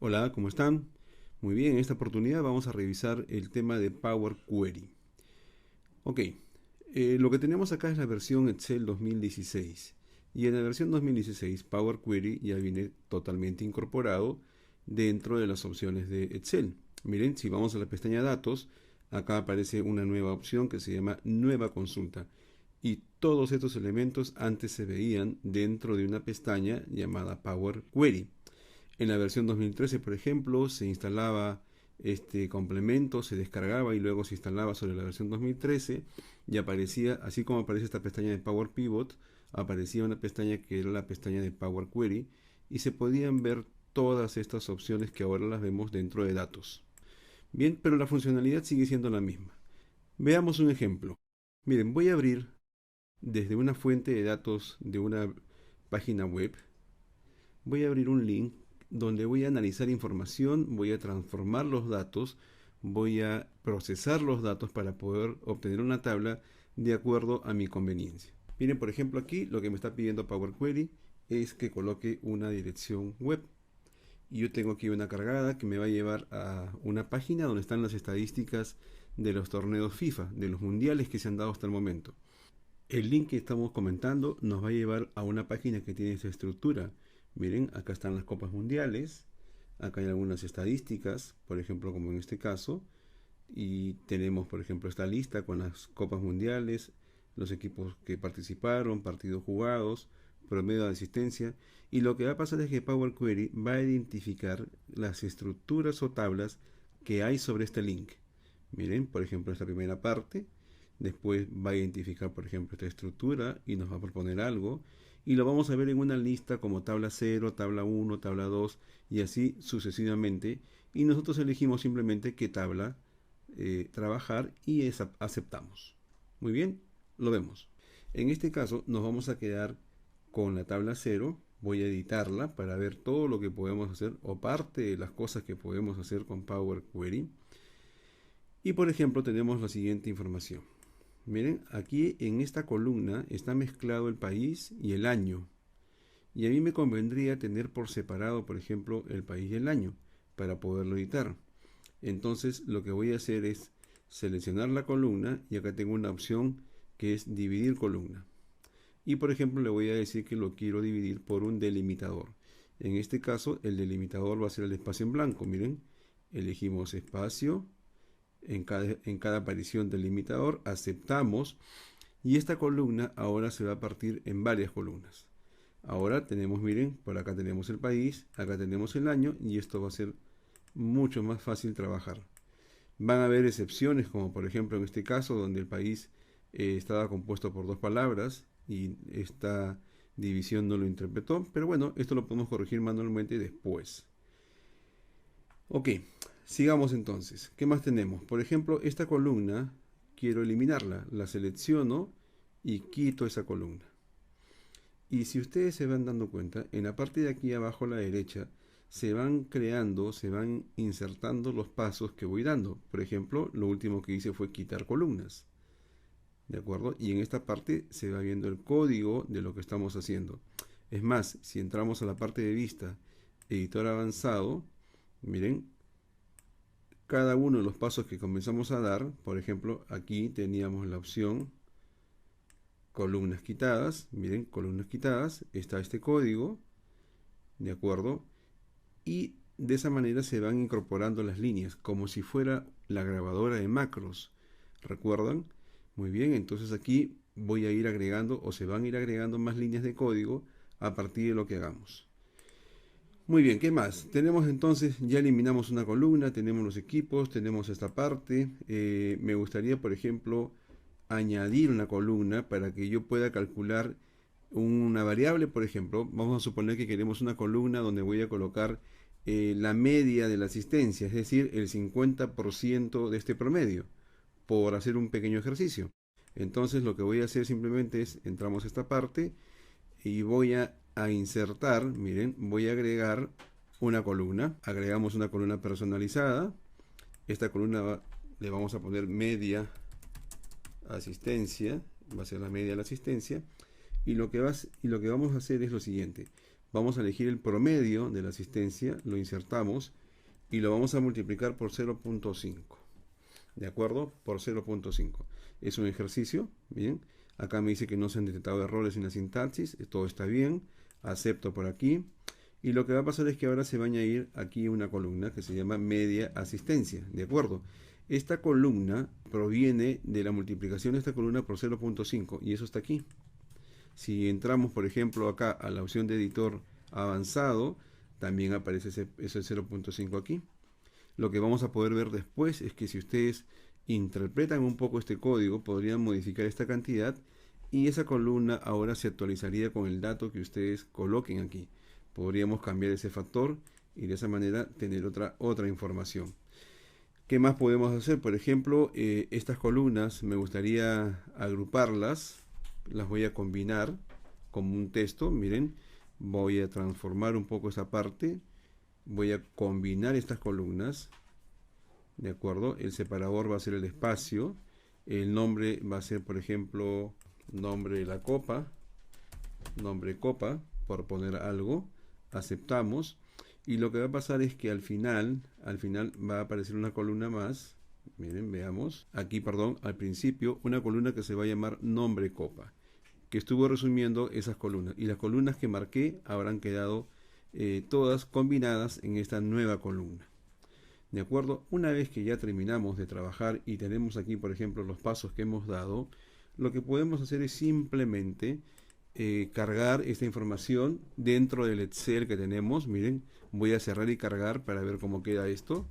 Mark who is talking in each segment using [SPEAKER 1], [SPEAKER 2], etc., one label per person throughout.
[SPEAKER 1] Hola, ¿cómo están? Muy bien, en esta oportunidad vamos a revisar el tema de Power Query. Ok, lo que tenemos acá es la versión Excel 2016. Y en la versión 2016 Power Query ya viene totalmente incorporado dentro de las opciones de Excel. Miren, si vamos a la pestaña Datos, acá aparece una nueva opción que se llama Nueva Consulta. Y todos estos elementos antes se veían dentro de una pestaña llamada Power Query. En la versión 2013, por ejemplo, se instalaba este complemento, se descargaba y luego se instalaba sobre la versión 2013 y aparecía, así como aparece esta pestaña de Power Pivot, aparecía una pestaña que era la pestaña de Power Query y se podían ver todas estas opciones que ahora las vemos dentro de datos. Bien, pero la funcionalidad sigue siendo la misma. Veamos un ejemplo. Miren, voy a abrir desde una fuente de datos de una página web, voy a abrir un link donde voy a analizar información, voy a transformar los datos, voy a procesar los datos para poder obtener una tabla de acuerdo a mi conveniencia. Miren, por ejemplo, aquí lo que me está pidiendo Power Query es que coloque una dirección web. Y yo tengo aquí una cargada que me va a llevar a una página donde están las estadísticas de los torneos FIFA, de los mundiales que se han dado hasta el momento. El link que estamos comentando nos va a llevar a una página que tiene esta estructura. Miren, acá están las copas mundiales, acá hay algunas estadísticas, por ejemplo, como en este caso, y tenemos, por ejemplo, esta lista con las copas mundiales, los equipos que participaron, partidos jugados, promedio de asistencia, y lo que va a pasar es que Power Query va a identificar las estructuras o tablas que hay sobre este link. Miren, por ejemplo, esta primera parte. Después va a identificar, por ejemplo, esta estructura y nos va a proponer algo. Y lo vamos a ver en una lista como tabla 0, tabla 1, tabla 2 y así sucesivamente. Y nosotros elegimos simplemente qué tabla trabajar y aceptamos. Muy bien, lo vemos. En este caso nos vamos a quedar con la tabla 0. Voy a editarla para ver todo lo que podemos hacer o parte de las cosas que podemos hacer con Power Query. Y por ejemplo tenemos la siguiente información. Miren, aquí en esta columna está mezclado el país y el año. Y a mí me convendría tener por separado, por ejemplo, el país y el año para poderlo editar. Entonces lo que voy a hacer es seleccionar la columna y acá tengo una opción que es dividir columna. Y por ejemplo le voy a decir que lo quiero dividir por un delimitador. En este caso el delimitador va a ser el espacio en blanco. Miren, elegimos espacio en cada aparición del limitador, aceptamos y esta columna ahora se va a partir en varias columnas. Ahora tenemos, miren, por acá tenemos el país, acá tenemos el año y esto va a ser mucho más fácil trabajar. Van a haber excepciones como por ejemplo en este caso donde el país estaba compuesto por dos palabras y esta división no lo interpretó, pero bueno, esto lo podemos corregir manualmente después. Ok, sigamos entonces. ¿Qué más tenemos? Por ejemplo, esta columna quiero eliminarla. La selecciono y quito esa columna. Y si ustedes se van dando cuenta, en la parte de aquí abajo a la derecha se van creando, se van insertando los pasos que voy dando. Por ejemplo, lo último que hice fue quitar columnas. ¿De acuerdo? Y en esta parte se va viendo el código de lo que estamos haciendo. Es más, si entramos a la parte de vista, editor avanzado, miren, cada uno de los pasos que comenzamos a dar, por ejemplo, aquí teníamos la opción columnas quitadas, miren, columnas quitadas, está este código, ¿de acuerdo? Y de esa manera se van incorporando las líneas, como si fuera la grabadora de macros, ¿recuerdan? Muy bien, entonces aquí voy a ir agregando o se van a ir agregando más líneas de código a partir de lo que hagamos. Muy bien, ¿qué más? Tenemos entonces, ya eliminamos una columna, tenemos los equipos, tenemos esta parte. Me gustaría, por ejemplo, añadir una columna para que yo pueda calcular una variable, por ejemplo. Vamos a suponer que queremos una columna donde voy a colocar la media de la asistencia, es decir, el 50% de este promedio, por hacer un pequeño ejercicio. Entonces lo que voy a hacer simplemente es, entramos a esta parte y voy a insertar, miren, voy a agregar una columna. Agregamos una columna personalizada. Esta columna le vamos a poner media asistencia, va a ser la media de la asistencia. Y lo que vamos a hacer es lo siguiente. vamos a elegir el promedio de la asistencia, lo insertamos y lo vamos a multiplicar por 0.5. ¿De acuerdo? Por 0.5. Es un ejercicio, bien. Acá me dice que no se han detectado errores en la sintaxis, todo está bien. Acepto por aquí. Y lo que va a pasar es que ahora se va a añadir aquí una columna que se llama media asistencia. ¿De acuerdo? Esta columna proviene de la multiplicación de esta columna por 0.5 y eso está aquí. Si entramos, por ejemplo, acá a la opción de editor avanzado, también aparece ese 0.5 aquí. Lo que vamos a poder ver después es que si ustedes interpretan un poco este código, podrían modificar esta cantidad y esa columna ahora se actualizaría con el dato que ustedes coloquen aquí. Podríamos cambiar ese factor y de esa manera tener otra información. ¿Qué más podemos hacer? Por ejemplo, estas columnas me gustaría agruparlas, las voy a combinar como un texto. Miren, voy a transformar un poco esa parte, voy a combinar estas columnas, ¿de acuerdo? El separador va a ser el espacio, el nombre va a ser, por ejemplo, nombre de la copa, nombre copa, por poner algo, aceptamos. Y lo que va a pasar es que al final va a aparecer una columna más. Miren, veamos. Aquí, perdón, al principio, una columna que se va a llamar nombre copa, que estuvo resumiendo esas columnas. Y las columnas que marqué habrán quedado todas combinadas en esta nueva columna. ¿De acuerdo? Una vez que ya terminamos de trabajar y tenemos aquí, por ejemplo, los pasos que hemos dado, lo que podemos hacer es simplemente cargar esta información dentro del Excel que tenemos. Miren, voy a cerrar y cargar para ver cómo queda esto.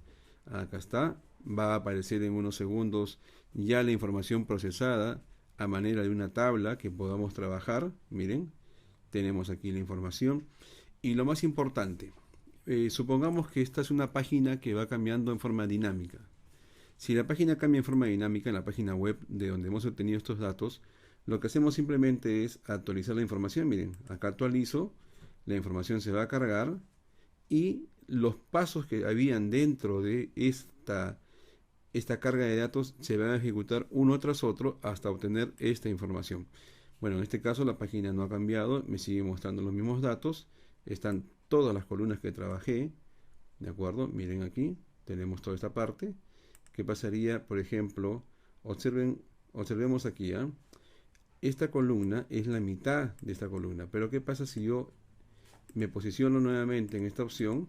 [SPEAKER 1] Acá está, va a aparecer en unos segundos ya la información procesada a manera de una tabla que podamos trabajar. Miren, tenemos aquí la información y lo más importante, supongamos que esta es una página que va cambiando en forma dinámica. Si la página cambia en forma dinámica en la página web de donde hemos obtenido estos datos, lo que hacemos simplemente es actualizar la información. Miren, acá actualizo, la información se va a cargar y los pasos que habían dentro de esta carga de datos se van a ejecutar uno tras otro hasta obtener esta información. Bueno, en este caso la página no ha cambiado, me sigue mostrando los mismos datos, están todas las columnas que trabajé, ¿de acuerdo? Miren aquí, tenemos toda esta parte. ¿Qué pasaría, por ejemplo? Observemos aquí, ¿eh? Esta columna es la mitad de esta columna, pero ¿qué pasa si yo me posiciono nuevamente en esta opción?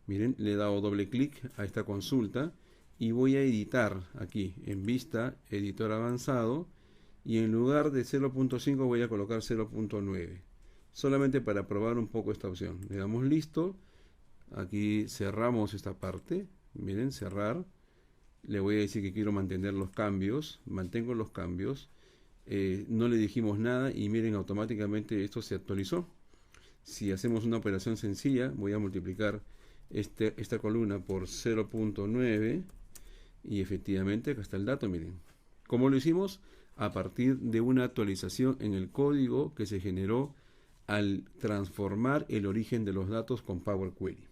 [SPEAKER 1] Miren, le he dado doble clic a esta consulta y voy a editar aquí en vista, editor avanzado, y en lugar de 0.5 voy a colocar 0.9, solamente para probar un poco esta opción. Le damos listo, aquí cerramos esta parte, miren, cerrar, le voy a decir que quiero mantener los cambios, mantengo los cambios, no le dijimos nada y miren, automáticamente esto se actualizó. Si hacemos una operación sencilla, voy a multiplicar esta columna por 0.9 y efectivamente acá está el dato. Miren, ¿cómo lo hicimos? A partir de una actualización en el código que se generó al transformar el origen de los datos con Power Query.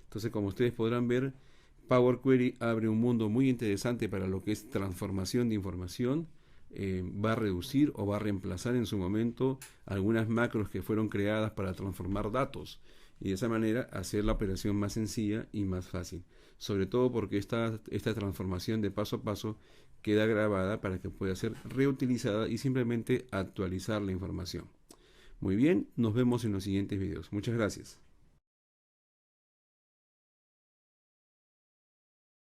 [SPEAKER 1] Entonces, como ustedes podrán ver, Power Query abre un mundo muy interesante para lo que es transformación de información. Va a reducir o va a reemplazar en su momento algunas macros que fueron creadas para transformar datos y de esa manera hacer la operación más sencilla y más fácil, sobre todo porque esta transformación de paso a paso queda grabada para que pueda ser reutilizada y simplemente actualizar la información. Muy bien, nos vemos en los siguientes videos. Muchas gracias.